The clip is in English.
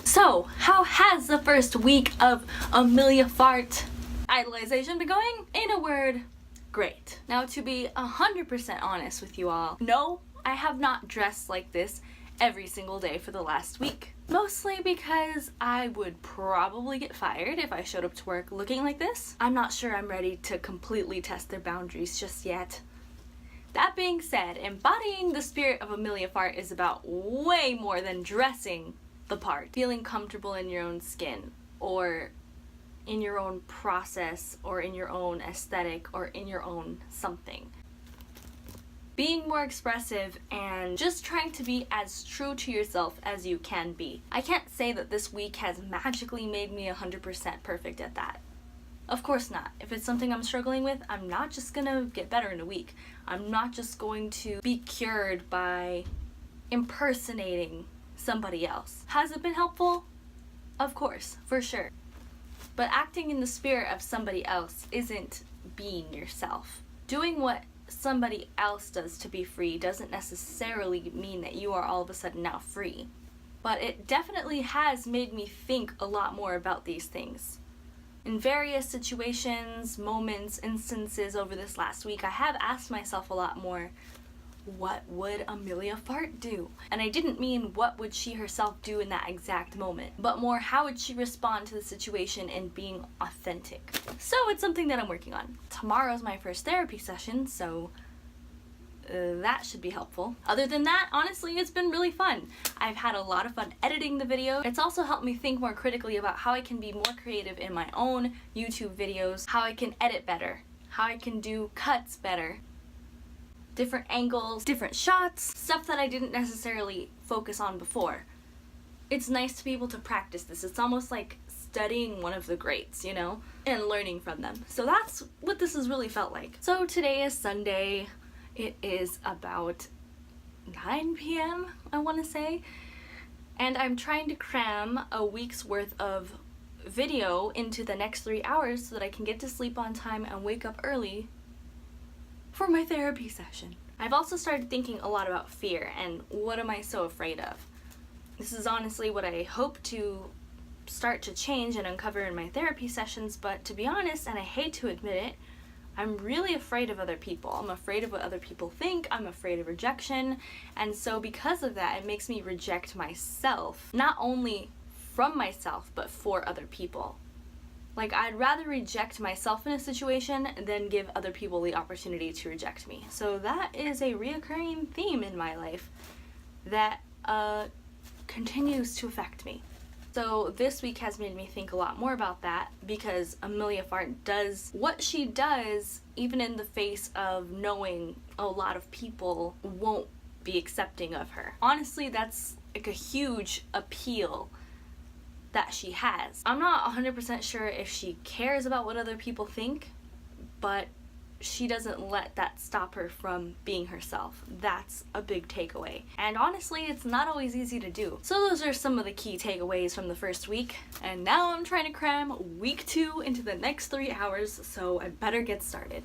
So, how has the first week of Emilia Fart idolization been going? In a word, great. Now, to be 100% honest with you all, no, I have not dressed like this every single day for the last week. Mostly because I would probably get fired if I showed up to work looking like this. I'm not sure I'm ready to completely test their boundaries just yet. That being said, embodying the spirit of Emilia Fart is about way more than dressing the part. Feeling comfortable in your own skin, or in your own process, or in your own aesthetic, or in your own something. Being more expressive and just trying to be as true to yourself as you can be. I can't say that this week has magically made me 100% perfect at that. Of course not. If it's something I'm struggling with, I'm not just gonna get better in a week. I'm not just going to be cured by impersonating somebody else. Has it been helpful? Of course, for sure. But acting in the spirit of somebody else isn't being yourself. Doing what somebody else does to be free doesn't necessarily mean that you are all of a sudden now free. But it definitely has made me think a lot more about these things. In various situations, moments, instances over this last week, I have asked myself a lot more, what would Emilia Fart do? And I didn't mean what would she herself do in that exact moment, but more how would she respond to the situation and being authentic. So it's something that I'm working on. Tomorrow's my first therapy session, so that should be helpful. Other than that, honestly, it's been really fun. I've had a lot of fun editing the video. It's also helped me think more critically about how I can be more creative in my own YouTube videos, how I can edit better, how I can do cuts better, different angles, different shots, stuff that I didn't necessarily focus on before. It's nice to be able to practice this. It's almost like studying one of the greats, you know, and learning from them. So that's what this has really felt like. So today is Sunday. It is about 9 p.m., I want to say, and I'm trying to cram a week's worth of video into the next 3 hours so that I can get to sleep on time and wake up early for my therapy session. I've also started thinking a lot about fear and what am I so afraid of. This is honestly what I hope to start to change and uncover in my therapy sessions, but to be honest, and I hate to admit it, I'm really afraid of other people. I'm afraid of what other people think. I'm afraid of rejection. And so because of that, it makes me reject myself, not only from myself, but for other people. Like, I'd rather reject myself in a situation than give other people the opportunity to reject me. So that is a reoccurring theme in my life that continues to affect me. So this week has made me think a lot more about that because Emilia Fart does what she does even in the face of knowing a lot of people won't be accepting of her. Honestly, that's like a huge appeal that she has. I'm not 100% sure if she cares about what other people think, but she doesn't let that stop her from being herself. That's a big takeaway. And honestly, it's not always easy to do. So those are some of the key takeaways from the first week. And now I'm trying to cram week 2 into the next 3 hours, so I better get started.